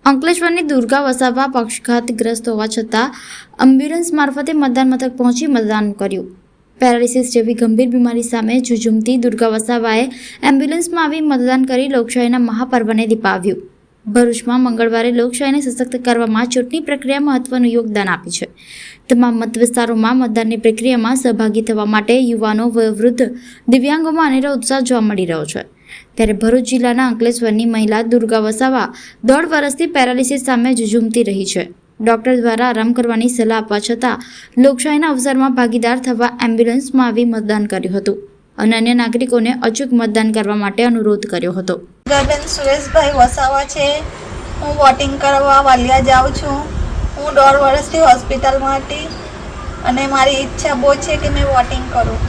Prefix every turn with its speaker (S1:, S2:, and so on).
S1: અંકલેશ્વરની દુર્ગા વસાવા પક્ષઘાતગ્રસ્ત હોવા છતાં એમ્બ્યુલન્સ મારફતે મતદાન મથક પહોંચી મતદાન કર્યું। પેરાલિસિસ જેવી ગંભીર બીમારી સામે ઝઝૂમતી દુર્ગા વસાવાએ એમ્બ્યુલન્સમાં આવી મતદાન કરી લોકશાહીના મહાપર્વને દીપાવ્યું। ભરૂચમાં મંગળવારે લોકશાહીને સશક્ત કરવામાં ચૂંટણી પ્રક્રિયા મહત્વનું યોગદાન આપી છે। તમામ મત વિસ્તારોમાં મતદાનની પ્રક્રિયામાં સહભાગી થવા માટે યુવાનો, વયોવૃદ્ધ, દિવ્યાંગોમાં અનેરો ઉત્સાહ જોવા મળી રહ્યો છે। ત્યારે ભરૂચ જિલ્લાના અંકલેશ્વરની મહિલા દુર્ગા વસાવા 1.5 વર્ષથી પેરાલિસિસ સામે ઝઝૂમતી રહી છે। ડોક્ટર દ્વારા આરામ કરવાની સલાહ આપવા છતાં લોકશાહીના અવસરમાં ભાગીદાર થવા એમ્બ્યુલન્સમાં આવી મતદાન કર્યું હતું અને અન્ય નાગરિકોને અચૂક મતદાન કરવા માટે અનુરોધ કર્યો હતો।
S2: ગગન સુરેશભાઈ વસાવા છે। હું વોટિંગ કરવા વાલિયા જાઉં છું। હું 1.5 વર્ષથી હોસ્પિટલમાં હતી અને મારી ઈચ્છા બહુ છે કે મેં વોટિંગ કરું।